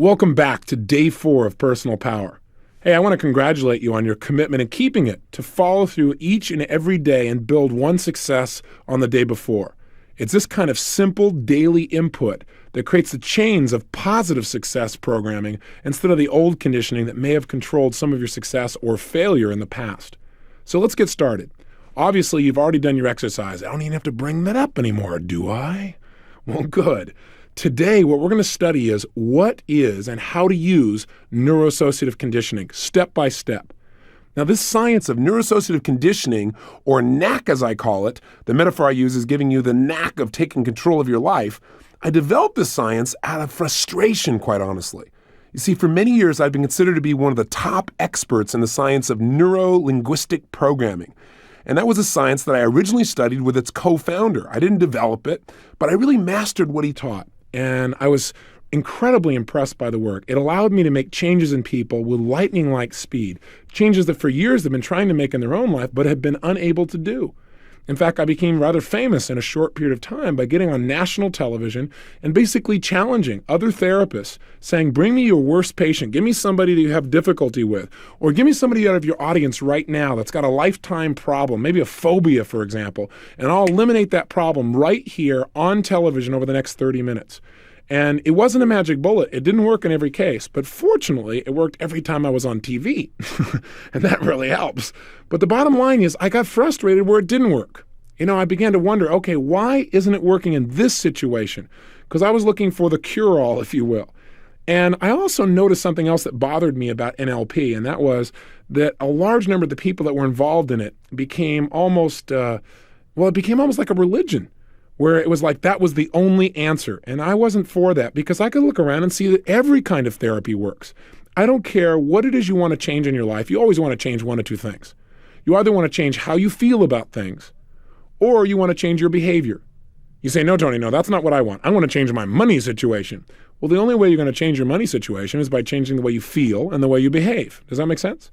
Welcome back to day 4 of Personal Power. Hey, I want to congratulate you on your commitment and keeping it to follow through each and every day and build one success on the day before. It's this kind of simple daily input that creates the chains of positive success programming instead of the old conditioning that may have controlled some of your success or failure in the past. So let's get started. Obviously, you've already done your exercise. I don't even have to bring that up anymore, do I? Well, good. Today, what we're going to study is what is and how to use neuro-associative conditioning, step by step. Now, this science of neuro-associative conditioning, or NAC as I call it, the metaphor I use is giving you the knack of taking control of your life. I developed this science out of frustration, quite honestly. You see, for many years, I've been considered to be one of the top experts in the science of neuro-linguistic programming. And that was a science that I originally studied with its co-founder. I didn't develop it, but I really mastered what he taught. And I was incredibly impressed by the work. It allowed me to make changes in people with lightning-like speed, changes that for years they've been trying to make in their own life but have been unable to do. In fact, I became rather famous in a short period of time by getting on national television and basically challenging other therapists, saying, bring me your worst patient, give me somebody that you have difficulty with, or give me somebody out of your audience right now that's got a lifetime problem, maybe a phobia, for example, and I'll eliminate that problem right here on television over the next 30 minutes. And it wasn't a magic bullet. It didn't work in every case, but fortunately, it worked every time I was on TV, and that really helps. But the bottom line is I got frustrated where it didn't work. I began to wonder, okay, why isn't it working in this situation? Because I was looking for the cure-all, if you will. And I also noticed something else that bothered me about NLP, and that was that a large number of the people that were involved in it became almost, it became almost like a religion, where it was like that was the only answer. And I wasn't for that because I could look around and see that every kind of therapy works. I don't care what it is you want to change in your life. You always want to change one of two things. You either want to change how you feel about things, or you want to change your behavior. You say, no, Tony, no, that's not what I want. I want to change my money situation. Well, the only way you're going to change your money situation is by changing the way you feel and the way you behave. Does that make sense?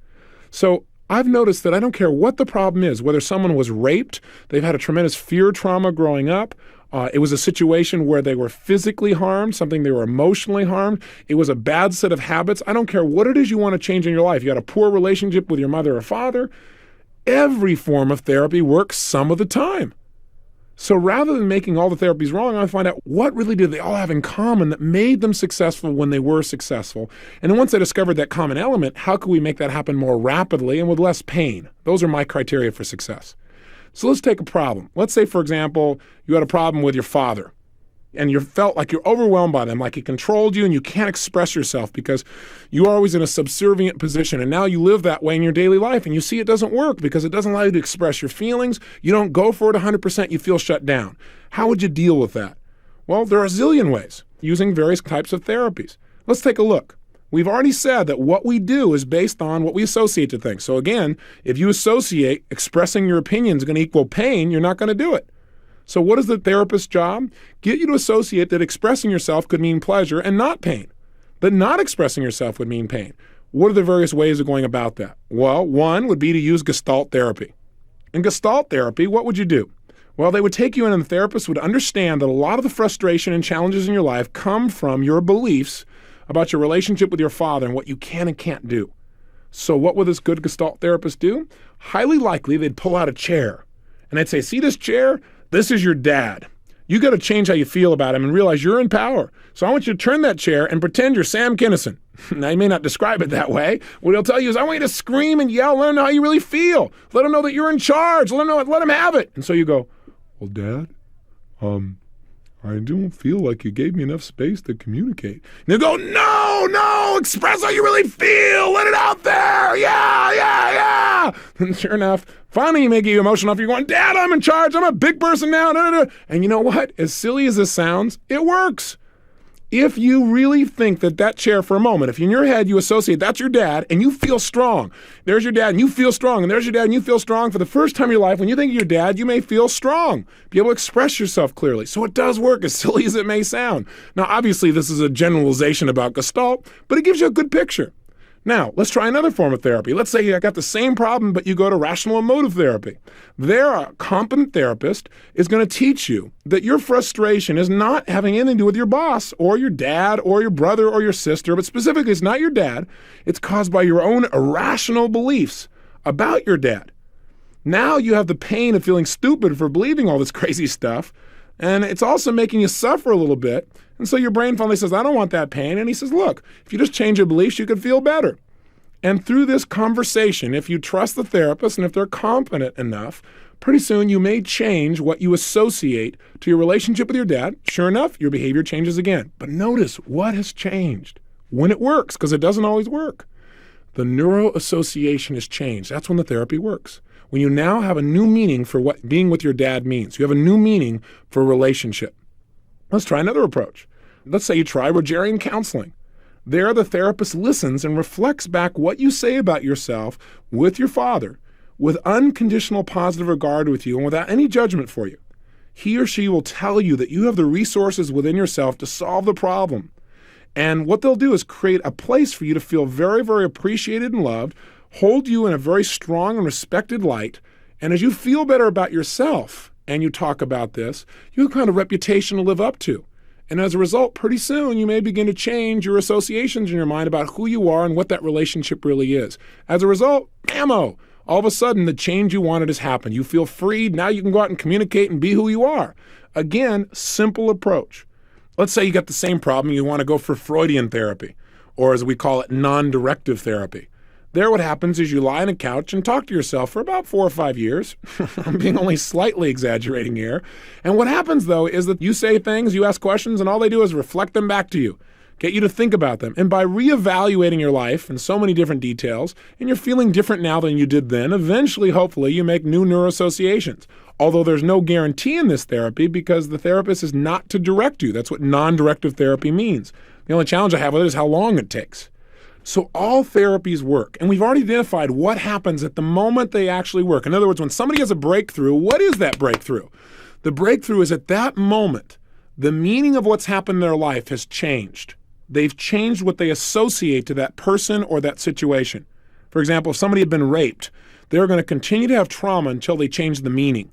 So I've noticed that I don't care what the problem is, whether someone was raped, they've had a tremendous fear trauma growing up, it was a situation where they were physically harmed, something they were emotionally harmed, it was a bad set of habits. I don't care what it is you want to change in your life. You had a poor relationship with your mother or father. Every form of therapy works some of the time. So rather than making all the therapies wrong, I find out what really did they all have in common that made them successful when they were successful. And then once I discovered that common element, how could we make that happen more rapidly and with less pain? Those are my criteria for success. So let's take a problem. Let's say, for example, you had a problem with your father and you felt like you're overwhelmed by them, like he controlled you and you can't express yourself because you are always in a subservient position. And now you live that way in your daily life and you see it doesn't work because it doesn't allow you to express your feelings. You don't go for it 100%, you feel shut down. How would you deal with that? Well, there are a zillion ways using various types of therapies. Let's take a look. We've already said that what we do is based on what we associate to things. So again, if you associate expressing your opinions is going to equal pain, you're not going to do it. So what is the therapist's job? Get you to associate that expressing yourself could mean pleasure and not pain. That not expressing yourself would mean pain. What are the various ways of going about that? Well, one would be to use Gestalt therapy. In Gestalt therapy, what would you do? Well, they would take you in and the therapist would understand that a lot of the frustration and challenges in your life come from your beliefs about your relationship with your father and what you can and can't do. So what would this good Gestalt therapist do? Highly likely they'd pull out a chair and they'd say, see this chair? This is your dad. You got to change how you feel about him and realize you're in power. So I want you to turn that chair and pretend you're Sam Kinison. Now, he may not describe it that way. What he'll tell you is, I want you to scream and yell, let him know how you really feel. Let him know that you're in charge. Let him have it. And so you go, well, Dad, I don't feel like you gave me enough space to communicate. And they'll go, no, express how you really feel. Let it out there. Yeah. And sure enough, finally you make you emotional enough. You're going, Dad, I'm in charge. I'm a big person now. And you know what? As silly as this sounds, it works. If you really think that chair for a moment, if in your head you associate that's your dad and you feel strong, there's your dad and you feel strong, and there's your dad and you feel strong, for the first time in your life, when you think of your dad, you may feel strong, be able to express yourself clearly. So it does work, as silly as it may sound. Now, obviously, this is a generalization about Gestalt, but it gives you a good picture. Now, let's try another form of therapy. Let's say I got the same problem, but you go to rational emotive therapy. There, a competent therapist is going to teach you that your frustration is not having anything to do with your boss or your dad or your brother or your sister, but specifically it's not your dad. It's caused by your own irrational beliefs about your dad. Now you have the pain of feeling stupid for believing all this crazy stuff, and it's also making you suffer a little bit. And so your brain finally says, I don't want that pain. And he says, look, if you just change your beliefs, you could feel better. And through this conversation, if you trust the therapist and if they're competent enough, pretty soon you may change what you associate to your relationship with your dad. Sure enough, your behavior changes again. But notice what has changed when it works, because it doesn't always work. The neuro-association has changed. That's when the therapy works. When you now have a new meaning for what being with your dad means. You have a new meaning for a relationship. Let's try another approach. Let's say you try Rogerian counseling. There, the therapist listens and reflects back what you say about yourself with your father, with unconditional positive regard with you and without any judgment for you. He or she will tell you that you have the resources within yourself to solve the problem. And what they'll do is create a place for you to feel very, very appreciated and loved, hold you in a very strong and respected light. And as you feel better about yourself and you talk about this, you have a kind of reputation to live up to. And as a result, pretty soon you may begin to change your associations in your mind about who you are and what that relationship really is. As a result, bam-o, all of a sudden the change you wanted has happened. You feel freed. Now you can go out and communicate and be who you are. Again, simple approach. Let's say you got the same problem. You want to go for Freudian therapy, or as we call it, non-directive therapy. There what happens is you lie on a couch and talk to yourself for about 4 or 5 years. I'm being only slightly exaggerating here. And what happens, though, is that you say things, you ask questions, and all they do is reflect them back to you, get you to think about them. And by reevaluating your life in so many different details, and you're feeling different now than you did then, eventually, hopefully, you make new neuroassociations. Although there's no guarantee in this therapy because the therapist is not to direct you. That's what non-directive therapy means. The only challenge I have with it is how long it takes. So all therapies work, and we've already identified what happens at the moment they actually work. In other words, when somebody has a breakthrough, what is that breakthrough? The breakthrough is at that moment, the meaning of what's happened in their life has changed. They've changed what they associate to that person or that situation. For example, if somebody had been raped, they're going to continue to have trauma until they change the meaning.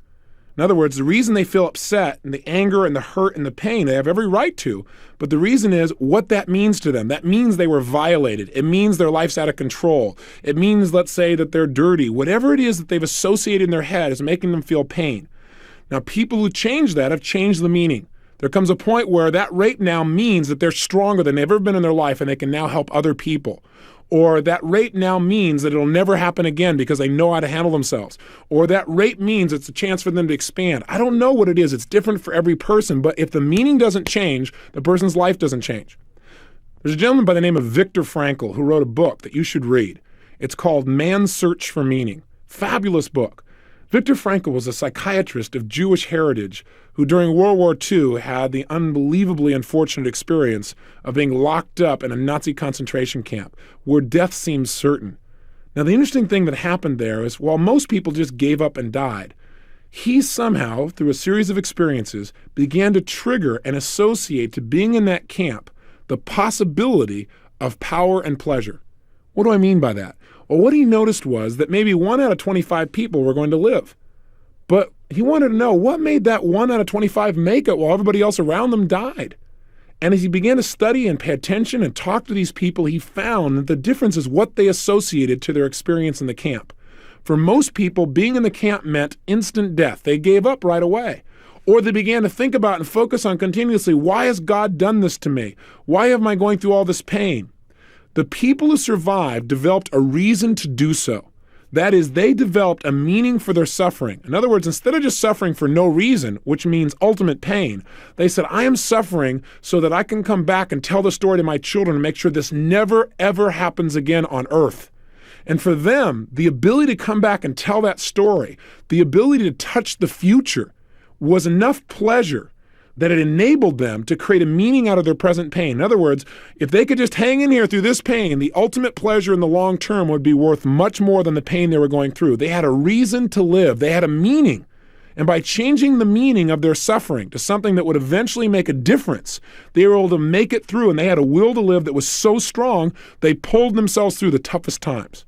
In other words, the reason they feel upset and the anger and the hurt and the pain, they have every right to, but the reason is what that means to them. That means they were violated. It means their life's out of control. It means, let's say, that they're dirty. Whatever it is that they've associated in their head is making them feel pain. Now, people who change that have changed the meaning. There comes a point where that rape now means that they're stronger than they've ever been in their life and they can now help other people. Or that rape now means that it'll never happen again because they know how to handle themselves. Or that rape means it's a chance for them to expand. I don't know what it is. It's different for every person. But if the meaning doesn't change, the person's life doesn't change. There's a gentleman by the name of Viktor Frankl who wrote a book that you should read. It's called Man's Search for Meaning. Fabulous book. Viktor Frankl was a psychiatrist of Jewish heritage who during World War II had the unbelievably unfortunate experience of being locked up in a Nazi concentration camp where death seemed certain. Now, the interesting thing that happened there is while most people just gave up and died, he somehow, through a series of experiences, began to trigger and associate to being in that camp the possibility of power and pleasure. What do I mean by that? Well, what he noticed was that maybe 1 out of 25 people were going to live. But he wanted to know what made that 1 out of 25 make it while everybody else around them died. And as he began to study and pay attention and talk to these people, he found that the difference is what they associated to their experience in the camp. For most people, being in the camp meant instant death. They gave up right away. Or they began to think about and focus on continuously, why has God done this to me? Why am I going through all this pain? The people who survived developed a reason to do so. That is, they developed a meaning for their suffering. In other words, instead of just suffering for no reason, which means ultimate pain, they said, I am suffering so that I can come back and tell the story to my children and make sure this never, ever happens again on earth. And for them, the ability to come back and tell that story, the ability to touch the future, was enough pleasure that it enabled them to create a meaning out of their present pain. In other words, if they could just hang in here through this pain, the ultimate pleasure in the long term would be worth much more than the pain they were going through. They had a reason to live. They had a meaning. And by changing the meaning of their suffering to something that would eventually make a difference, they were able to make it through, and they had a will to live that was so strong, they pulled themselves through the toughest times.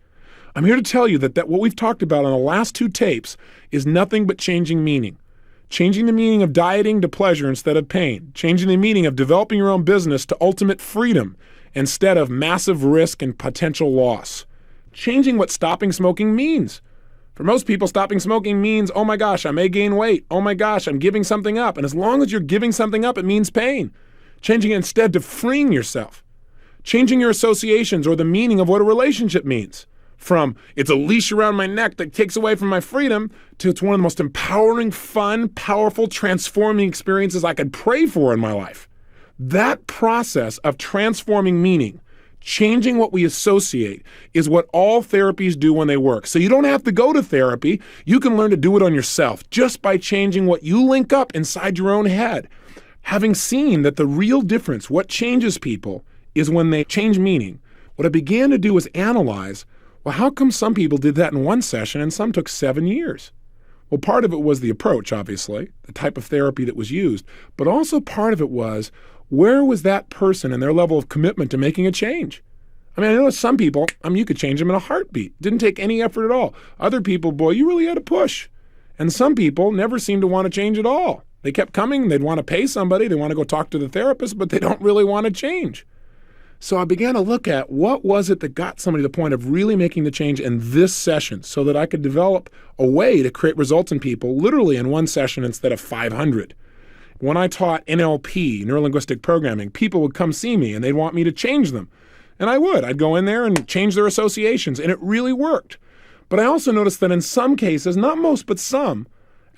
I'm here to tell you that what we've talked about on the last 2 tapes is nothing but changing meaning. Changing the meaning of dieting to pleasure instead of pain. Changing the meaning of developing your own business to ultimate freedom instead of massive risk and potential loss. Changing what stopping smoking means. For most people, stopping smoking means, oh my gosh, I may gain weight. Oh my gosh, I'm giving something up. And as long as you're giving something up, it means pain. Changing it instead to freeing yourself. Changing your associations or the meaning of what a relationship means. From it's a leash around my neck that takes away from my freedom to it's one of the most empowering, fun, powerful, transforming experiences I could pray for in my life. That process of transforming meaning, changing what we associate, is what all therapies do when they work. So you don't have to go to therapy. You can learn to do it on yourself just by changing what you link up inside your own head. Having seen that the real difference, what changes people, is when they change meaning, what I began to do was analyze, well, how come some people did that in 1 session and some took 7 years? Well, part of it was the approach, obviously, the type of therapy that was used, but also part of it was, where was that person and their level of commitment to making a change? I mean, I know some people, you could change them in a heartbeat. Didn't take any effort at all. Other people, boy, you really had to push. And some people never seemed to want to change at all. They kept coming, they'd want to pay somebody, they want to go talk to the therapist, but they don't really want to change. So I began to look at what was it that got somebody to the point of really making the change in this session so that I could develop a way to create results in people literally in 1 session instead of 500. When I taught NLP, neuro-linguistic programming, people would come see me and they'd want me to change them. And I would. I'd go in there and change their associations, and it really worked. But I also noticed that in some cases, not most, but some,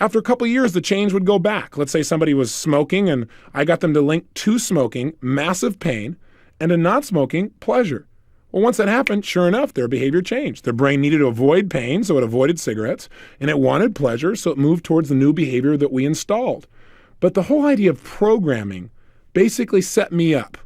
after a couple of years, the change would go back. Let's say somebody was smoking and I got them to link to smoking, massive pain, and to not smoking, pleasure. Well, once that happened, sure enough, their behavior changed. Their brain needed to avoid pain, so it avoided cigarettes, and it wanted pleasure, so it moved towards the new behavior that we installed. But the whole idea of programming basically set me up.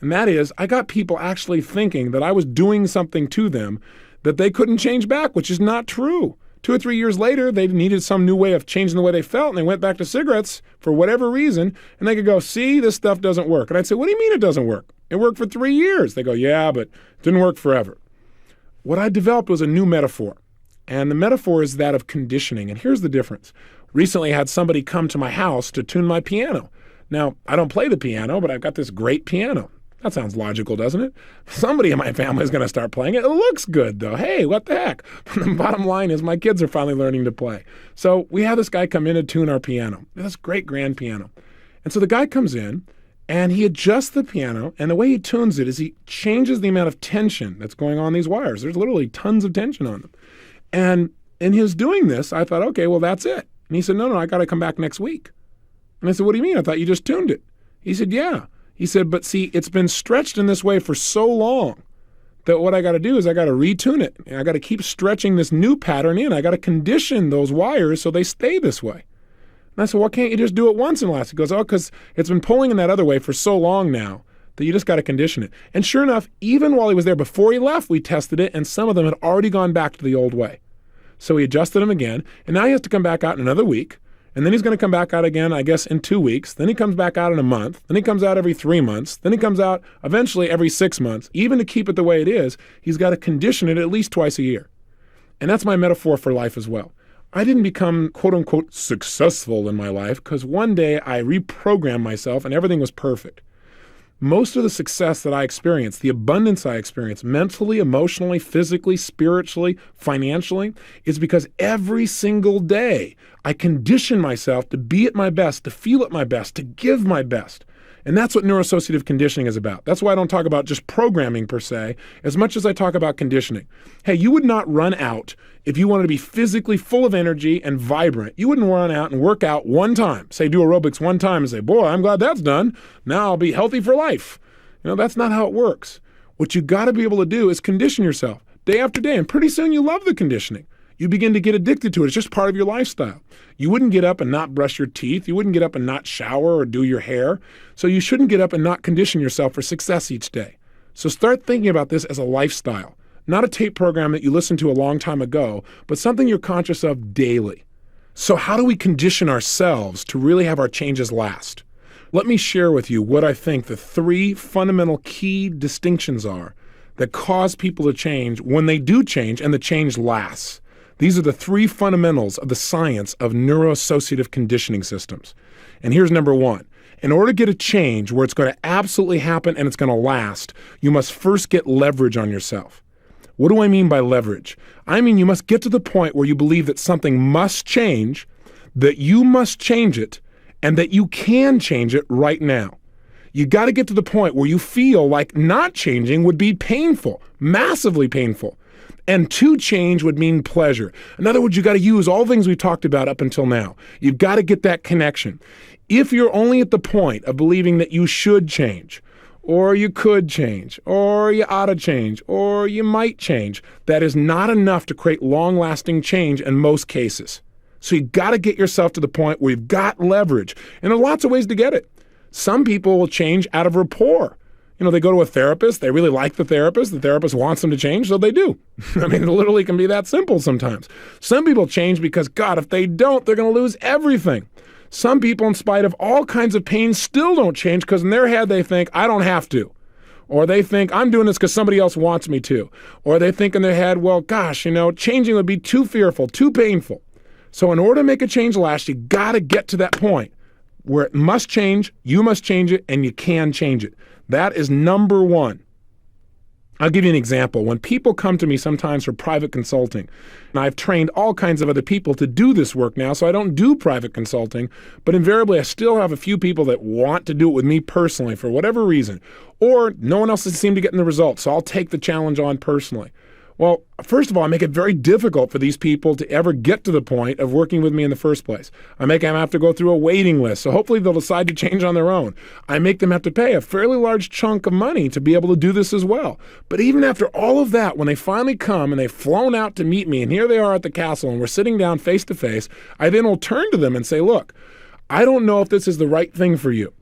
And that is, I got people actually thinking that I was doing something to them that they couldn't change back, which is not true. 2 or 3 years later, they needed some new way of changing the way they felt, and they went back to cigarettes for whatever reason, and they could go, see, this stuff doesn't work. And I'd say, what do you mean it doesn't work? It worked for 3 years. They go, yeah, but it didn't work forever. What I developed was a new metaphor, and the metaphor is that of conditioning, and here's the difference. Recently, I had somebody come to my house to tune my piano. Now, I don't play the piano, but I've got this great piano. That sounds logical, doesn't it? Somebody in my family is going to start playing it. It looks good, though. Hey, what the heck? But the bottom line is my kids are finally learning to play. So we have this guy come in to tune our piano, this great grand piano. And so the guy comes in, and he adjusts the piano, and the way he tunes it is he changes the amount of tension that's going on these wires. There's literally tons of tension on them. And in his doing this, I thought, okay, well, that's it. And he said, no, I got to come back next week. And I said, what do you mean? I thought you just tuned it. He said, yeah. He said, but see, it's been stretched in this way for so long that what I got to do is I got to retune it. And I got to keep stretching this new pattern in. I got to condition those wires so they stay this way. And I said, well, can't you just do it once and last? He goes, oh, because it's been pulling in that other way for so long now that you just got to condition it. And sure enough, even while he was there before he left, we tested it, and some of them had already gone back to the old way. So we adjusted them again, and now he has to come back out in another week. And then he's going to come back out again, I guess, in 2 weeks. Then he comes back out in a month. Then he comes out every 3 months. Then he comes out eventually every 6 months. Even to keep it the way it is, he's got to condition it at least twice a year. And that's my metaphor for life as well. I didn't become, quote unquote, successful in my life because one day I reprogrammed myself and everything was perfect. Most of the success that I experienced, the abundance I experienced mentally, emotionally, physically, spiritually, financially, is because every single day I condition myself to be at my best, to feel at my best, to give my best. And that's what neuro-associative conditioning is about. That's why I don't talk about just programming per se, as much as I talk about conditioning. Hey, you would not run out if you wanted to be physically full of energy and vibrant. You wouldn't run out and work out one time, say do aerobics one time and say, boy, I'm glad that's done. Now I'll be healthy for life. That's not how it works. What you got to be able to do is condition yourself day after day. And pretty soon you love the conditioning. You begin to get addicted to it. It's just part of your lifestyle. You wouldn't get up and not brush your teeth. You wouldn't get up and not shower or do your hair. So you shouldn't get up and not condition yourself for success each day. So start thinking about this as a lifestyle, not a tape program that you listened to a long time ago, but something you're conscious of daily. So how do we condition ourselves to really have our changes last? Let me share with you what I think the 3 fundamental key distinctions are that cause people to change when they do change and the change lasts. These are the 3 fundamentals of the science of neuro-associative conditioning systems. And here's number 1. In order to get a change where it's going to absolutely happen and it's going to last, you must first get leverage on yourself. What do I mean by leverage? I mean you must get to the point where you believe that something must change, that you must change it, and that you can change it right now. You got to get to the point where you feel like not changing would be painful, massively painful. And to change would mean pleasure. In other words, you got to use all things we've talked about up until now. You've got to get that connection. If you're only at the point of believing that you should change, or you could change, or you ought to change, or you might change, that is not enough to create long-lasting change in most cases. So you got to get yourself to the point where you've got leverage. And there are lots of ways to get it. Some people will change out of rapport. They go to a therapist, they really like the therapist wants them to change, so they do. I mean, it literally can be that simple sometimes. Some people change because, God, if they don't, they're going to lose everything. Some people, in spite of all kinds of pain, still don't change because in their head they think, I don't have to. Or they think, I'm doing this because somebody else wants me to. Or they think in their head, well, gosh, changing would be too fearful, too painful. So in order to make a change last, you got to get to that point where it must change, you must change it, and you can change it. That is number 1. I'll give you an example. When people come to me sometimes for private consulting, and I've trained all kinds of other people to do this work now, so I don't do private consulting, but invariably I still have a few people that want to do it with me personally for whatever reason, or no one else has seemed to get in the results, so I'll take the challenge on personally. Well, first of all, I make it very difficult for these people to ever get to the point of working with me in the first place. I make them have to go through a waiting list, so hopefully they'll decide to change on their own. I make them have to pay a fairly large chunk of money to be able to do this as well. But even after all of that, when they finally come and they've flown out to meet me, and here they are at the castle, and we're sitting down face to face, I then will turn to them and say, look, I don't know if this is the right thing for you.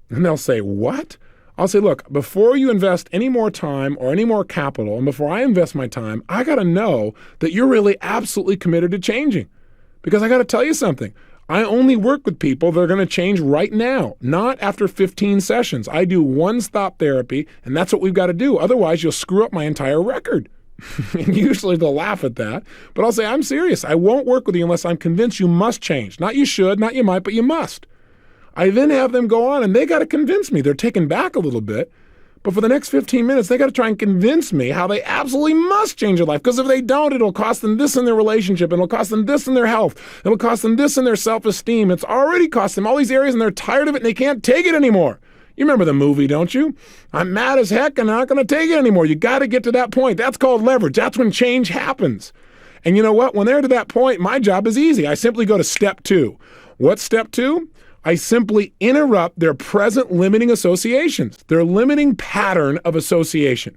And they'll say, what? I'll say, look, before you invest any more time or any more capital, and before I invest my time, I got to know that you're really absolutely committed to changing. Because I got to tell you something. I only work with people that are going to change right now, not after 15 sessions. I do one-stop therapy, and that's what we've got to do. Otherwise, you'll screw up my entire record. And usually they'll laugh at that. But I'll say, I'm serious. I won't work with you unless I'm convinced you must change. Not you should, not you might, but you must. I then have them go on, and they got to convince me. They're taken back a little bit. But for the next 15 minutes, they got to try and convince me how they absolutely must change their life. Because if they don't, it'll cost them this in their relationship. It'll cost them this in their health. It'll cost them this in their self-esteem. It's already cost them all these areas, and they're tired of it, and they can't take it anymore. You remember the movie, don't you? I'm mad as heck, and I'm not going to take it anymore. You got to get to that point. That's called leverage. That's when change happens. And you know what? When they're to that point, my job is easy. I simply go to step 2. What's step 2? I simply interrupt their present limiting associations, their limiting pattern of association.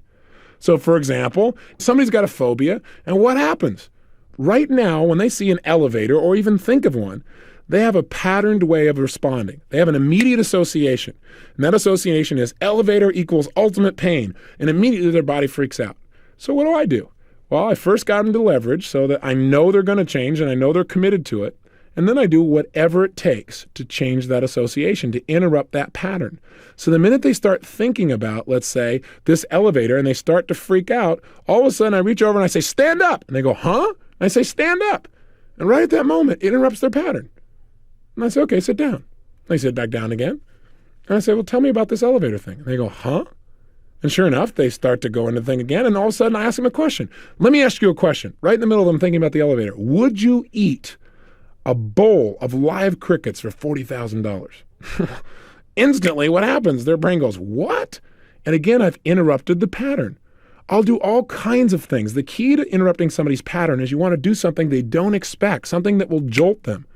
So, for example, somebody's got a phobia, and what happens? Right now, when they see an elevator or even think of one, they have a patterned way of responding. They have an immediate association, and that association is elevator equals ultimate pain, and immediately their body freaks out. So what do? Well, I first got them to leverage so that I know they're going to change and I know they're committed to it. And then I do whatever it takes to change that association, to interrupt that pattern. So the minute they start thinking about, let's say, this elevator and they start to freak out, all of a sudden I reach over and I say, stand up. And they go, huh? And I say, stand up. And right at that moment, it interrupts their pattern. And I say, okay, sit down. They sit back down again. And I say, well, tell me about this elevator thing. And they go, huh? And sure enough, they start to go into the thing again. And all of a sudden I ask them a question. Let me ask you a question. Right in the middle of them thinking about the elevator. Would you eat a bowl of live crickets for $40,000? Instantly, what happens? Their brain goes, what? And again, I've interrupted the pattern. I'll do all kinds of things. The key to interrupting somebody's pattern is you want to do something they don't expect, something that will jolt them.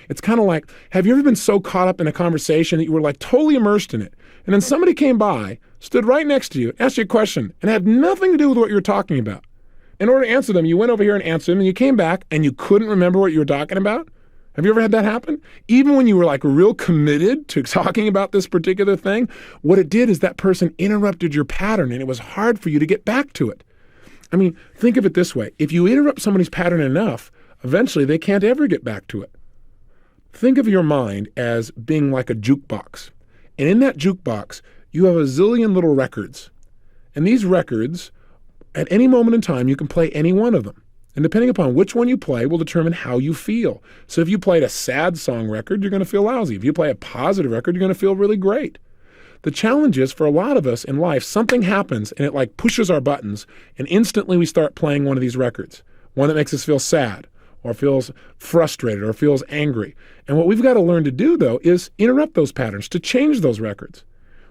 It's kind of like, have you ever been so caught up in a conversation that you were like totally immersed in it, and then somebody came by, stood right next to you, asked you a question, and had nothing to do with what you were talking about. In order to answer them, you went over here and answered them, and you came back, and you couldn't remember what you were talking about? Have you ever had that happen? Even when you were like real committed to talking about this particular thing, what it did is that person interrupted your pattern, and it was hard for you to get back to it. I mean, think of it this way. If you interrupt somebody's pattern enough, eventually they can't ever get back to it. Think of your mind as being like a jukebox. And in that jukebox, you have a zillion little records. And these records, at any moment in time, you can play any one of them. And depending upon which one you play will determine how you feel. So if you played a sad song record, you're going to feel lousy. If you play a positive record, you're going to feel really great. The challenge is, for a lot of us in life, something happens and it like pushes our buttons, and instantly we start playing one of these records, one that makes us feel sad or feels frustrated or feels angry. And what we've got to learn to do, though, is interrupt those patterns, to change those records.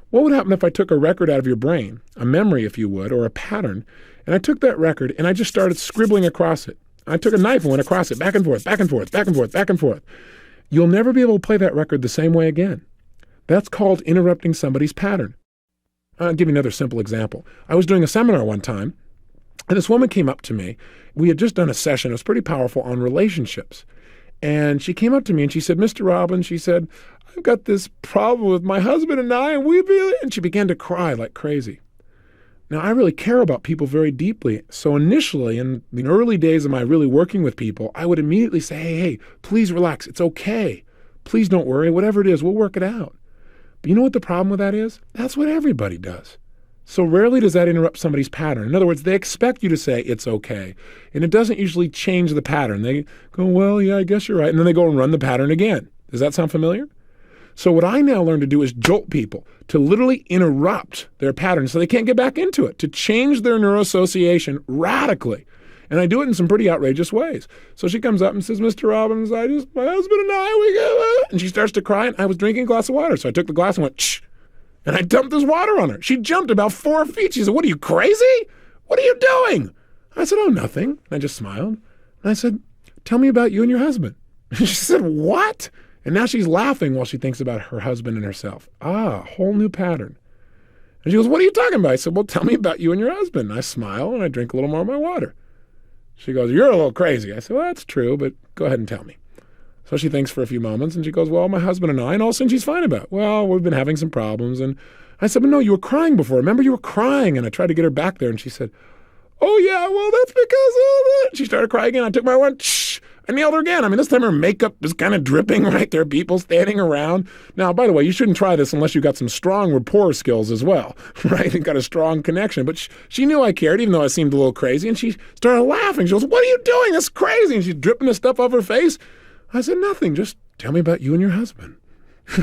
What would happen if I took a record out of your brain, a memory, if you would, or a pattern, and I took that record and I just started scribbling across it? I took a knife and went across it, back and forth, back and forth, back and forth, back and forth. You'll never be able to play that record the same way again. That's called interrupting somebody's pattern. I'll give you another simple example. I was doing a seminar one time, and this woman came up to me. We had just done a session, it was pretty powerful, on relationships. And she came up to me and she said, Mr. Robbins, she said, I've got this problem with my husband and I, and she began to cry like crazy. Now, I really care about people very deeply. So initially, in the early days of my really working with people, I would immediately say, hey, please relax. It's okay. Please don't worry. Whatever it is, we'll work it out. But you know what the problem with that is? That's what everybody does. So rarely does that interrupt somebody's pattern. In other words, they expect you to say it's okay. And it doesn't usually change the pattern. They go, well, yeah, I guess you're right. And then they go and run the pattern again. Does that sound familiar? So what I now learn to do is jolt people, to literally interrupt their pattern so they can't get back into it, to change their neuro-association radically. And I do it in some pretty outrageous ways. So she comes up and says, Mr. Robbins, my husband and I, we go, and she starts to cry, and I was drinking a glass of water. So I took the glass and went, shh, and I dumped this water on her. She jumped about 4 feet. She said, what, are you crazy? What are you doing? I said, oh, nothing. I just smiled. And I said, tell me about you and your husband. She said, what? And now she's laughing while she thinks about her husband and herself. Ah, whole new pattern. And she goes, what are you talking about? I said, well, tell me about you and your husband. And I smile and I drink a little more of my water. She goes, you're a little crazy. I said, well, that's true, but go ahead and tell me. So she thinks for a few moments and she goes, well, my husband and I, and all of a sudden she's fine about it. Well, we've been having some problems. And I said, but no, you were crying before. Remember, you were crying. And I tried to get her back there and she said, oh yeah, well, that's because of that. She started crying again. I took my one, shh. I nailed her again. I mean, this time her makeup is kind of dripping, right? There are people standing around. Now, by the way, you shouldn't try this unless you've got some strong rapport skills as well, right? And got a strong connection. But she knew I cared, even though I seemed a little crazy. And she started laughing. She goes, what are you doing? That's crazy. And she's dripping this stuff off her face. I said, nothing. Just tell me about you and your husband.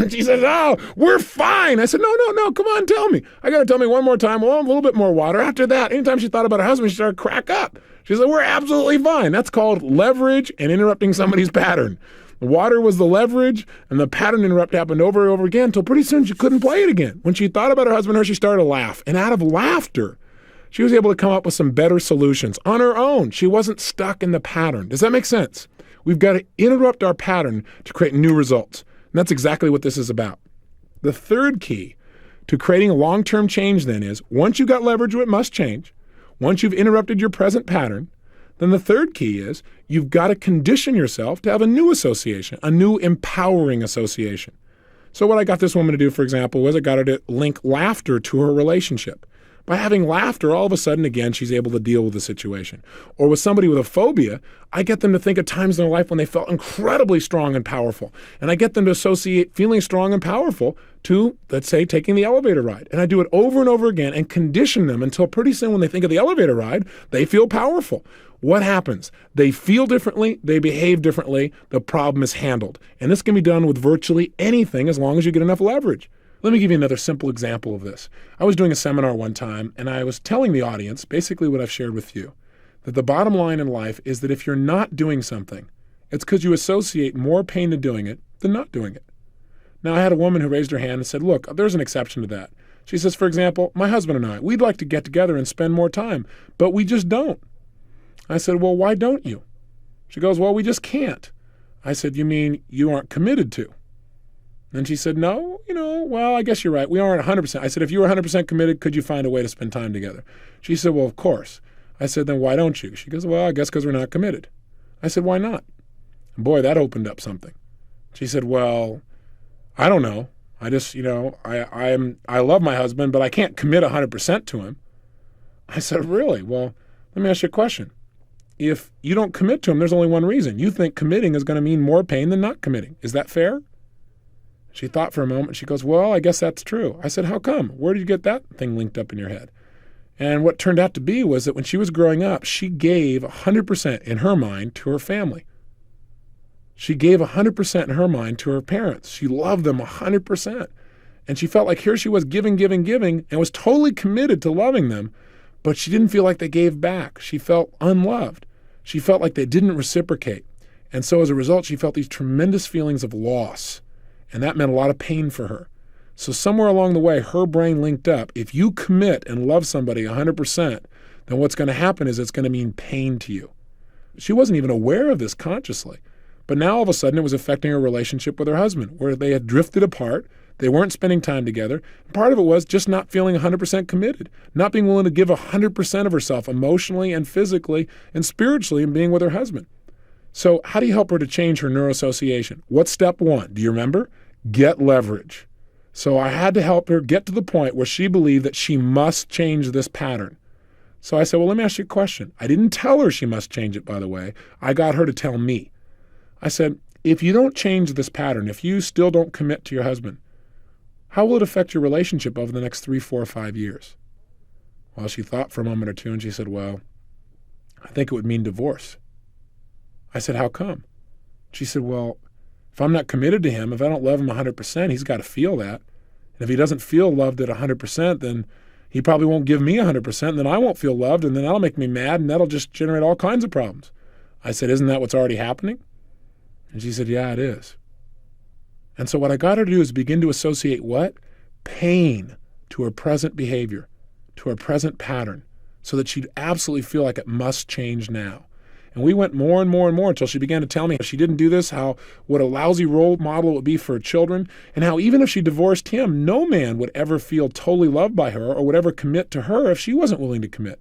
She said, oh, we're fine. I said, no, come on, tell me. I got to tell me one more time. Well, a little bit more water. After that, anytime she thought about her husband, she started to crack up. She said, we're absolutely fine. That's called leverage and interrupting somebody's pattern. The water was the leverage, and the pattern interrupt happened over and over again until pretty soon she couldn't play it again. When she thought about her husband, she started to laugh. And out of laughter, she was able to come up with some better solutions on her own. She wasn't stuck in the pattern. Does that make sense? We've got to interrupt our pattern to create new results. And that's exactly what this is about. The third key to creating a long-term change then is, once you've got leverage, it must change. Once you've interrupted your present pattern, then the third key is you've got to condition yourself to have a new association, a new empowering association. So what I got this woman to do, for example, was I got her to link laughter to her relationship. By having laughter, all of a sudden, again, she's able to deal with the situation. Or with somebody with a phobia, I get them to think of times in their life when they felt incredibly strong and powerful. And I get them to associate feeling strong and powerful to, let's say, taking the elevator ride. And I do it over and over again and condition them until pretty soon when they think of the elevator ride, they feel powerful. What happens? They feel differently, they behave differently, the problem is handled. And this can be done with virtually anything as long as you get enough leverage. Let me give you another simple example of this. I was doing a seminar one time, and I was telling the audience basically what I've shared with you, that the bottom line in life is that if you're not doing something, it's because you associate more pain to doing it than not doing it. Now, I had a woman who raised her hand and said, look, there's an exception to that. She says, for example, my husband and I, we'd like to get together and spend more time, but we just don't. I said, well, why don't you? She goes, well, we just can't. I said, you mean you aren't committed to? And she said, no, well, I guess you're right. We aren't 100%. I said, if you were 100% committed, could you find a way to spend time together? She said, well, of course. I said, then why don't you? She goes, well, I guess because we're not committed. I said, why not? And boy, that opened up something. She said, well, I don't know. I just, I love my husband, but I can't commit 100% to him. I said, really? Well, let me ask you a question. if you don't commit to him, there's only one reason. You think committing is going to mean more pain than not committing. Is that fair? She thought for a moment. She goes, well, I guess that's true. I said, how come? Where did you get that thing linked up in your head? And what turned out to be was that when she was growing up, she gave 100% in her mind to her family. She gave 100% in her mind to her parents. She loved them 100%. And she felt like here she was giving, and was totally committed to loving them, but she didn't feel like they gave back. She felt unloved. She felt like they didn't reciprocate. And so as a result, she felt these tremendous feelings of loss. And that meant a lot of pain for her. So somewhere along the way, her brain linked up. If you commit and love somebody 100%, then what's going to happen is it's going to mean pain to you. She wasn't even aware of this consciously. But now all of a sudden it was affecting her relationship with her husband, where they had drifted apart. They weren't spending time together. Part of it was just not feeling 100% committed, not being willing to give 100% of herself emotionally and physically and spiritually in being with her husband. So how do you help her to change her neuro-association? What's step one? Do you remember? Get leverage. So I had to help her get to the point where she believed that she must change this pattern. So I said, well, let me ask you a question. I didn't tell her she must change it, by the way. I got her to tell me. I said, if you don't change this pattern, if you still don't commit to your husband, how will it affect your relationship over the next 3, 4, 5 years? Well, she thought for a moment or two, and she said, well, I think it would mean divorce. I said, how come? She said, well, if I'm not committed to him, if I don't love him 100%, he's got to feel that. And if he doesn't feel loved at 100%, then he probably won't give me 100%, and then I won't feel loved, and then that'll make me mad, and that'll just generate all kinds of problems. I said, isn't that what's already happening? And she said, yeah, it is. And so what I got her to do is begin to associate what? Pain to her present behavior, to her present pattern, so that she'd absolutely feel like it must change now. And we went more and more and more until she began to tell me if she didn't do this, how what a lousy role model it would be for her children, and how even if she divorced him, no man would ever feel totally loved by her or would ever commit to her if she wasn't willing to commit.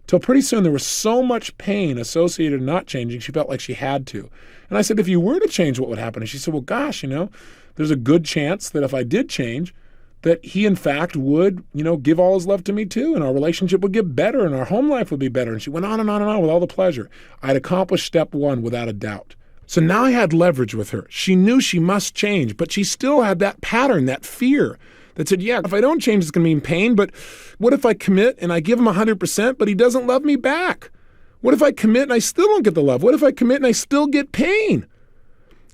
Till pretty soon there was so much pain associated with not changing, she felt like she had to. And I said, if you were to change, what would happen? And she said, well, gosh, there's a good chance that if I did change, that he, in fact, would, give all his love to me too, and our relationship would get better, and our home life would be better. And she went on and on and on with all the pleasure. I'd accomplished step one without a doubt. So now I had leverage with her. She knew she must change, but she still had that pattern, that fear that said, yeah, if I don't change, it's going to mean pain, but what if I commit and I give him 100%, but he doesn't love me back? What if I commit and I still don't get the love? What if I commit and I still get pain?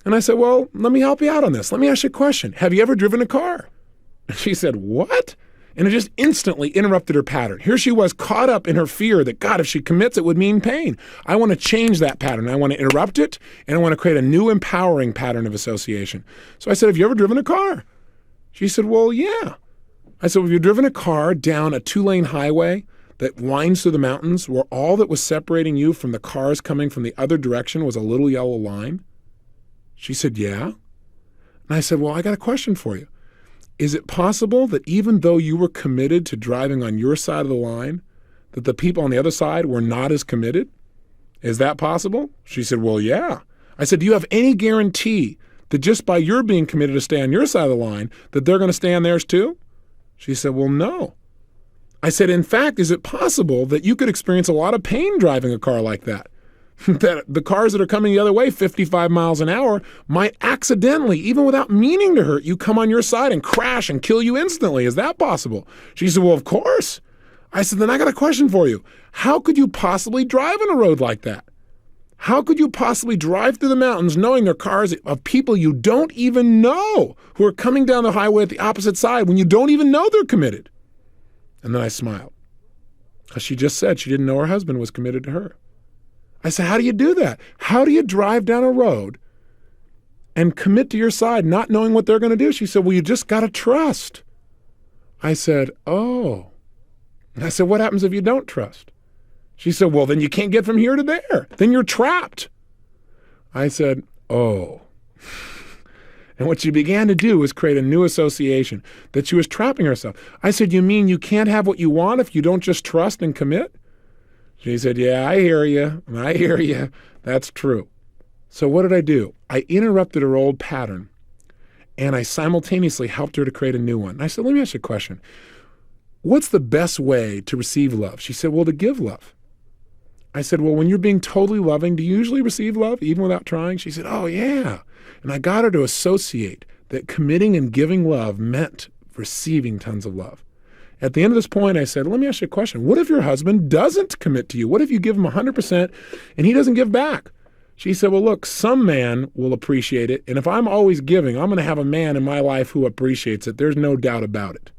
And I said, well, let me help you out on this. Let me ask you a question. Have you ever driven a car? She said, what? And it just instantly interrupted her pattern. Here she was caught up in her fear that, God, if she commits, it would mean pain. I want to change that pattern. I want to interrupt it, and I want to create a new empowering pattern of association. So I said, have you ever driven a car? She said, well, yeah. I said, well, have you driven a car down a 2-lane highway that winds through the mountains where all that was separating you from the cars coming from the other direction was a little yellow line? She said, yeah. And I said, well, I got a question for you. Is it possible that even though you were committed to driving on your side of the line, that the people on the other side were not as committed? Is that possible? She said, well, yeah. I said, do you have any guarantee that just by your being committed to stay on your side of the line, that they're going to stay on theirs too? She said, well, no. I said, in fact, is it possible that you could experience a lot of pain driving a car like that? That the cars that are coming the other way, 55 miles an hour, might accidentally, even without meaning to hurt you, come on your side and crash and kill you instantly. Is that possible? She said, well, of course. I said, then I got a question for you. How could you possibly drive on a road like that? How could you possibly drive through the mountains knowing they're cars of people you don't even know who are coming down the highway at the opposite side when you don't even know they're committed? And then I smiled, because she just said she didn't know her husband was committed to her. I said, how do you do that? How do you drive down a road and commit to your side not knowing what they're going to do? She said, well, you just got to trust. I said, oh. And I said, what happens if you don't trust? She said, well, then you can't get from here to there. Then you're trapped. I said, oh. And what she began to do was create a new association, that she was trapping herself. I said, you mean you can't have what you want if you don't just trust and commit? She said, yeah, I hear you. I hear you. That's true. So what did I do? I interrupted her old pattern, and I simultaneously helped her to create a new one. And I said, let me ask you a question. What's the best way to receive love? She said, well, to give love. I said, well, when you're being totally loving, do you usually receive love even without trying? She said, oh, yeah. And I got her to associate that committing and giving love meant receiving tons of love. At the end of this point, I said, let me ask you a question. What if your husband doesn't commit to you? What if you give him 100% and he doesn't give back? She said, well, look, some man will appreciate it. And if I'm always giving, I'm going to have a man in my life who appreciates it. There's no doubt about it.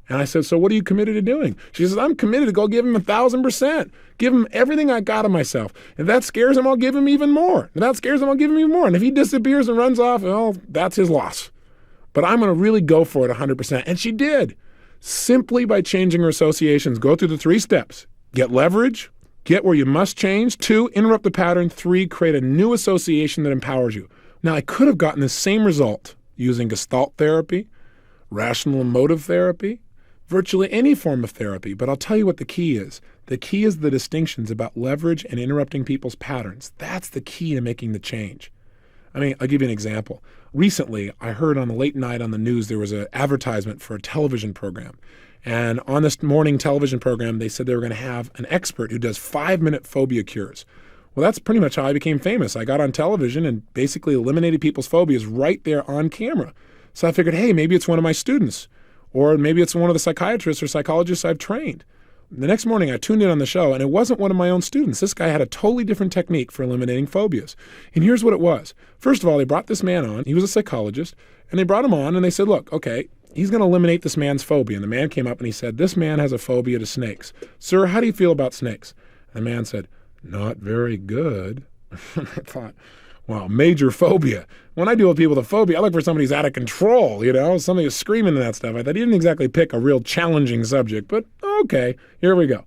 And I said, so what are you committed to doing? She says, I'm committed to go give him 1,000%. Give him everything I got of myself. If that scares him, I'll give him even more. If that scares him, I'll give him even more. And if he disappears and runs off, well, that's his loss. But I'm going to really go for it 100%. And she did. Simply by changing her associations. Go through the 3 steps. Get leverage. Get where you must change. 2, interrupt the pattern. 3, create a new association that empowers you. Now, I could have gotten the same result using Gestalt therapy, rational emotive therapy, virtually any form of therapy, but I'll tell you what the key is. The key is the distinctions about leverage and interrupting people's patterns. That's the key to making the change. I mean, I'll give you an example. Recently, I heard on the late night on the news there was an advertisement for a television program. And on this morning television program, they said they were going to have an expert who does 5-minute phobia cures. Well, that's pretty much how I became famous. I got on television and basically eliminated people's phobias right there on camera. So I figured, hey, maybe it's one of my students. Or maybe it's one of the psychiatrists or psychologists I've trained. The next morning, I tuned in on the show, and it wasn't one of my own students. This guy had a totally different technique for eliminating phobias. And here's what it was. First of all, they brought this man on. He was a psychologist. And they brought him on, and they said, look, okay, he's going to eliminate this man's phobia. And the man came up, and he said, this man has a phobia to snakes. Sir, how do you feel about snakes? And the man said, not very good. I thought, wow, major phobia. When I deal with people with a phobia, I look for somebody who's out of control, somebody who's screaming and that stuff. I thought he didn't exactly pick a real challenging subject, but okay, here we go.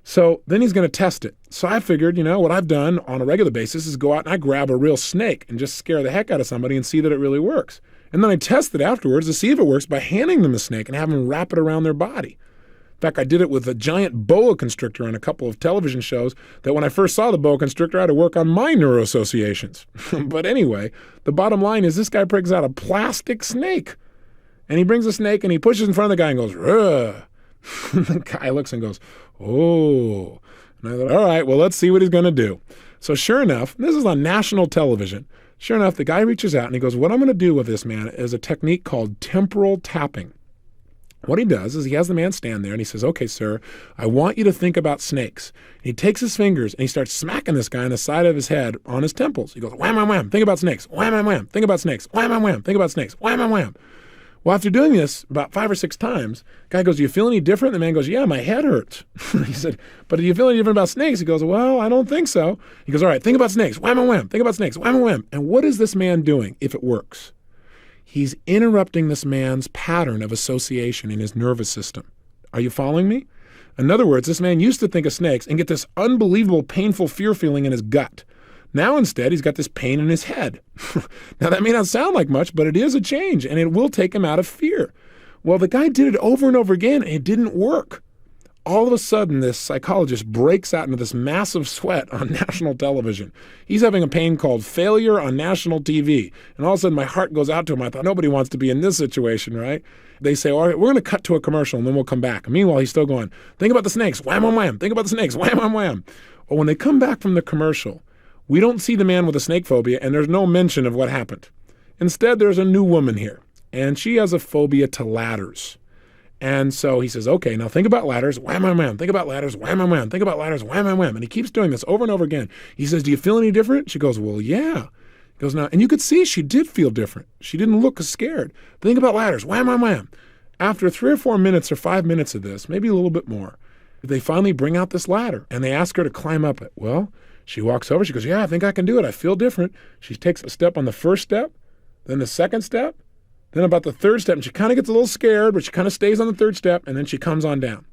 So then he's going to test it. So I figured, what I've done on a regular basis is go out and I grab a real snake and just scare the heck out of somebody and see that it really works. And then I test it afterwards to see if it works by handing them the snake and having them wrap it around their body. In fact, I did it with a giant boa constrictor on a couple of television shows that when I first saw the boa constrictor, I had to work on my neuro-associations. But anyway, the bottom line is this guy brings out a plastic snake. And he brings a snake and he pushes in front of the guy and goes, ugh. The guy looks and goes, oh. And I thought, all right, well, let's see what he's going to do. So sure enough, this is on national television. Sure enough, the guy reaches out and he goes, what I'm going to do with this man is a technique called temporal tapping. What he does is he has the man stand there and he says, okay, sir, I want you to think about snakes. And he takes his fingers and he starts smacking this guy on the side of his head on his temples. He goes, wham, wham, wham, think about snakes. Wham, wham, wham, think about snakes. Wham, wham, wham, think about snakes. Wham, wham, wham. Well, after doing this about 5 or 6 times, the guy goes, do you feel any different? The man goes, yeah, my head hurts. He said, but do you feel any different about snakes? He goes, well, I don't think so. He goes, all right, think about snakes. Wham, wham, wham, think about snakes. Wham, wham, wham. And what is this man doing if it works? He's interrupting this man's pattern of association in his nervous system. Are you following me? In other words, this man used to think of snakes and get this unbelievable painful fear feeling in his gut. Now instead, he's got this pain in his head. Now that may not sound like much, but it is a change and it will take him out of fear. Well, the guy did it over and over again and it didn't work. All of a sudden, this psychologist breaks out into this massive sweat on national television. He's having a pain called failure on national TV. And all of a sudden, my heart goes out to him. I thought, nobody wants to be in this situation, right? They say, all right, we're going to cut to a commercial, and then we'll come back. And meanwhile, he's still going, think about the snakes, wham, wham, wham. Think about the snakes, wham, wham, wham. Well, when they come back from the commercial, we don't see the man with a snake phobia, and there's no mention of what happened. Instead, there's a new woman here, and she has a phobia to ladders. And so he says, okay, now think about ladders, wham, wham, wham. Think about ladders, wham, wham, wham. Think about ladders, wham, wham, wham. And he keeps doing this over and over again. He says, do you feel any different? She goes, well, yeah. He goes, now, and you could see she did feel different. She didn't look as scared. Think about ladders, wham, wham, wham. After 3 or 4 minutes or 5 minutes of this, maybe a little bit more, they finally bring out this ladder and they ask her to climb up it. Well, she walks over. She goes, yeah, I think I can do it. I feel different. She takes a step on the first step, then the second step, then about the third step, and she kind of gets a little scared, but she kind of stays on the third step, and then she comes on down.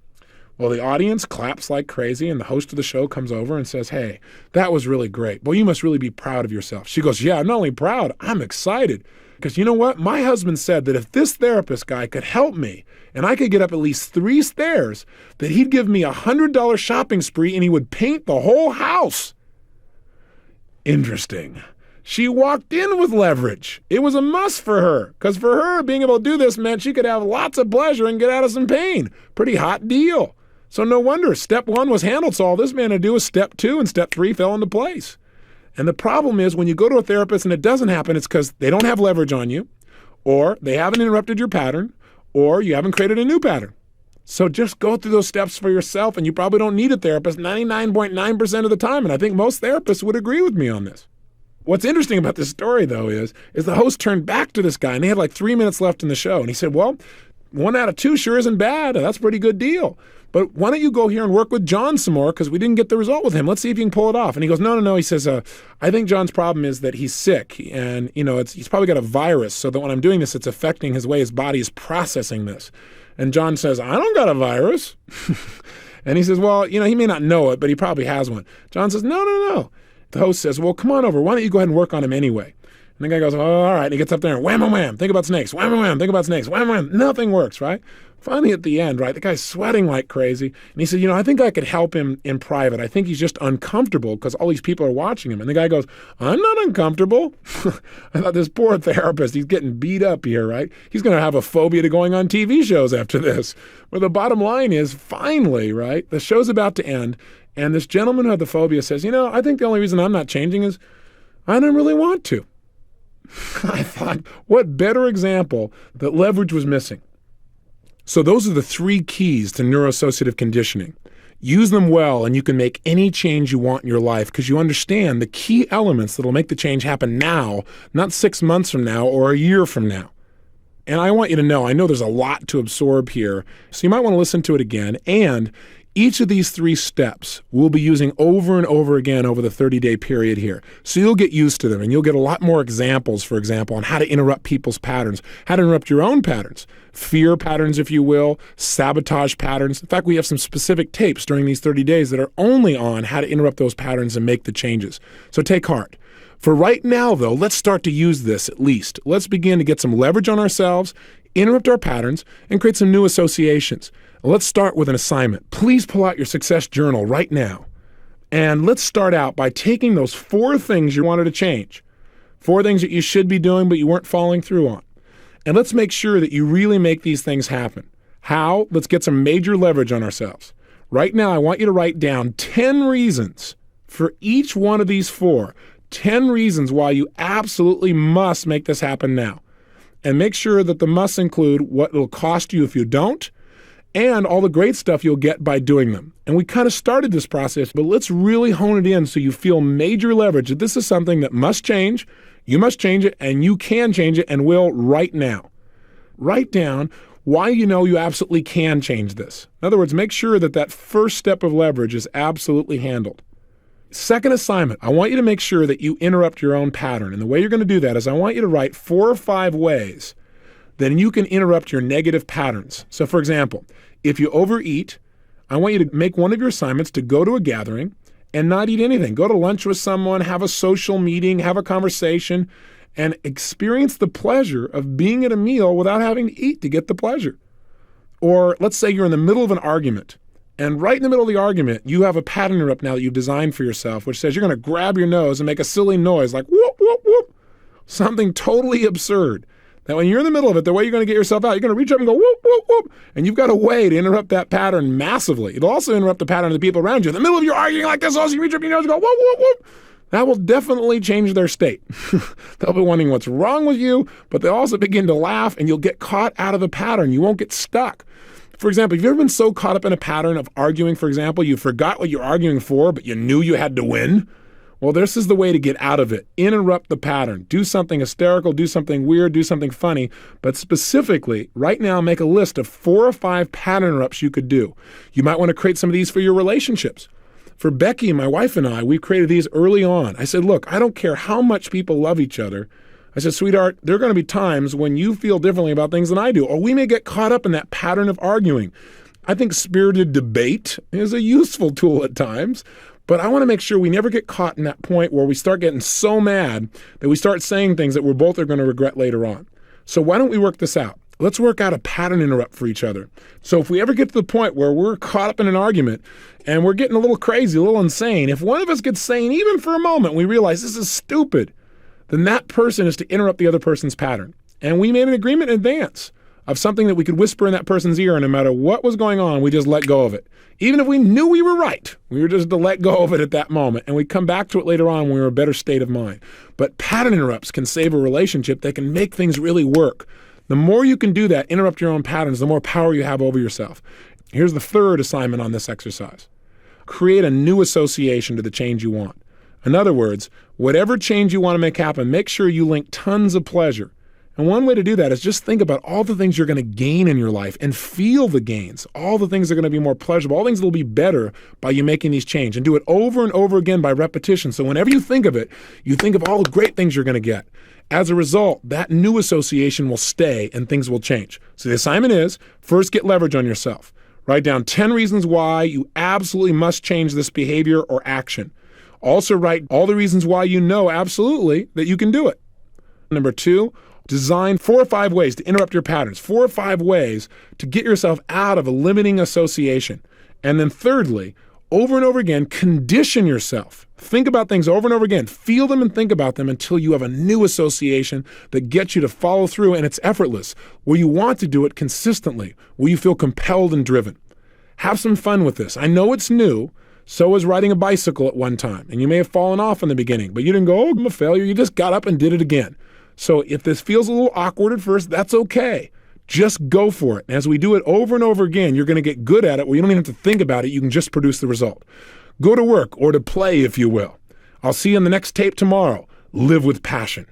Well, the audience claps like crazy, and the host of the show comes over and says, hey, that was really great. Well, you must really be proud of yourself. She goes, yeah, I'm not only proud, I'm excited. Because you know what? My husband said that if this therapist guy could help me, and I could get up at least 3 stairs, that he'd give me a $100 shopping spree, and he would paint the whole house. Interesting. She walked in with leverage. It was a must for her, because for her, being able to do this meant she could have lots of pleasure and get out of some pain. Pretty hot deal. So no wonder step 1 was handled. So all this man had to do was step 2 and step 3 fell into place. And the problem is when you go to a therapist and it doesn't happen, it's because they don't have leverage on you, or they haven't interrupted your pattern, or you haven't created a new pattern. So just go through those steps for yourself, and you probably don't need a therapist 99.9% of the time. And I think most therapists would agree with me on this. What's interesting about this story, though, is the host turned back to this guy, and they had like 3 minutes left in the show. And he said, well, 1 out of 2 sure isn't bad. That's a pretty good deal. But why don't you go here and work with John some more, because we didn't get the result with him. Let's see if you can pull it off. And he goes, no. He says, I think John's problem is that he's sick, and he's probably got a virus, so that when I'm doing this, it's affecting his way his body is processing this. And John says, I don't got a virus. And he says, well, he may not know it, but he probably has one. John says, no. The host says, well, come on over. Why don't you go ahead and work on him anyway? And the guy goes, oh, all right. And he gets up there and wham, wham, wham. Think about snakes. Wham, wham, wham. Think about snakes. Wham, wham. Nothing works, right? Finally, at the end, right, the guy's sweating like crazy. And he said, I think I could help him in private. I think he's just uncomfortable because all these people are watching him. And the guy goes, I'm not uncomfortable. I thought this poor therapist, he's getting beat up here, right? He's going to have a phobia to going on TV shows after this. Well, the bottom line is, finally, right, the show's about to end. And this gentleman who had the phobia says, I think the only reason I'm not changing is I don't really want to. I thought, what better example that leverage was missing. So those are the 3 keys to neuro-associative conditioning. Use them well, and you can make any change you want in your life because you understand the key elements that will make the change happen now, not 6 months from now or a year from now. And I want you to know, I know there's a lot to absorb here, so you might want to listen to it again. And each of these 3 steps we'll be using over and over again over the 30-day period here. So you'll get used to them, and you'll get a lot more examples, for example, on how to interrupt people's patterns, how to interrupt your own patterns, fear patterns, if you will, sabotage patterns. In fact, we have some specific tapes during these 30 days that are only on how to interrupt those patterns and make the changes. So take heart. For right now, though, let's start to use this at least. Let's begin to get some leverage on ourselves, interrupt our patterns, and create some new associations. Let's start with an assignment. Please pull out your success journal right now. And let's start out by taking those 4 things you wanted to change, 4 things that you should be doing but you weren't following through on. And let's make sure that you really make these things happen. How? Let's get some major leverage on ourselves. Right now, I want you to write down 10 reasons for each one of these 4. 10 reasons why you absolutely must make this happen now. And make sure that the musts include what it'll cost you if you don't, and all the great stuff you'll get by doing them. And we kind of started this process, but let's really hone it in so you feel major leverage that this is something that must change, you must change it, and you can change it and will right now. Write down why you absolutely can change this. In other words, make sure that first step of leverage is absolutely handled. Second assignment, I want you to make sure that you interrupt your own pattern. And the way you're going to do that is I want you to write 4 or 5 ways then you can interrupt your negative patterns. So for example, if you overeat, I want you to make one of your assignments to go to a gathering and not eat anything. Go to lunch with someone, have a social meeting, have a conversation, and experience the pleasure of being at a meal without having to eat to get the pleasure. Or let's say you're in the middle of an argument, and right in the middle of the argument, you have a pattern interrupt now that you've designed for yourself, which says you're going to grab your nose and make a silly noise like whoop, whoop, whoop. Something totally absurd. That when you're in the middle of it, the way you're going to get yourself out, you're going to reach up and go whoop, whoop, whoop. And you've got a way to interrupt that pattern massively. It'll also interrupt the pattern of the people around you. In the middle of your arguing like this, also you reach up your nose and go whoop, whoop, whoop. That will definitely change their state. They'll be wondering what's wrong with you, but they'll also begin to laugh, and you'll get caught out of the pattern. You won't get stuck. For example, have you ever been so caught up in a pattern of arguing, for example, you forgot what you're arguing for, but you knew you had to win? Well, this is the way to get out of it. Interrupt the pattern. Do something hysterical, do something weird, do something funny, but specifically, right now, make a list of 4 or 5 pattern interrupts you could do. You might want to create some of these for your relationships. For Becky, my wife, and I, we created these early on. I said, look, I don't care how much people love each other. I said, sweetheart, there are going to be times when you feel differently about things than I do, or we may get caught up in that pattern of arguing. I think spirited debate is a useful tool at times, but I want to make sure we never get caught in that point where we start getting so mad that we start saying things that we're both are going to regret later on. So why don't we work this out? Let's work out a pattern interrupt for each other. So if we ever get to the point where we're caught up in an argument and we're getting a little crazy, a little insane, if one of us gets sane even for a moment, we realize this is stupid, then that person is to interrupt the other person's pattern. And we made an agreement in advance. of something that we could whisper in that person's ear, and no matter what was going on, we just let go of it. Even if we knew we were right, we were just to let go of it at that moment, and we'd come back to it later on when we were in a better state of mind. But pattern interrupts can save a relationship. They can make things really work. The more you can do that, interrupt your own patterns, the more power you have over yourself. Here's the third assignment on this exercise. Create a new association to the change you want. In other words, whatever change you want to make happen, make sure you link tons of pleasure. And one way to do that is just think about all the things you're going to gain in your life and feel the gains. All the things that are going to be more pleasurable, all things that will be better by you making these changes. And do it over and over again by repetition. So whenever you think of it, you think of all the great things you're going to get. As a result, that new association will stay and things will change. So the assignment is, first get leverage on yourself. Write down 10 reasons why you absolutely must change this behavior or action. Also write all the reasons why you know absolutely that you can do it. Number 2, design 4 or 5 ways to interrupt your patterns, 4 or 5 ways to get yourself out of a limiting association. And then thirdly, over and over again, condition yourself. Think about things over and over again. Feel them and think about them until you have a new association that gets you to follow through, and it's effortless, where you want to do it consistently, where you feel compelled and driven. Have some fun with this. I know it's new. So was riding a bicycle at one time, and you may have fallen off in the beginning, but you didn't go, oh, I'm a failure. You just got up and did it again. So if this feels a little awkward at first, that's okay. Just go for it. And as we do it over and over again, you're going to get good at it where you don't even have to think about it. You can just produce the result. Go to work or to play, if you will. I'll see you in the next tape tomorrow. Live with passion.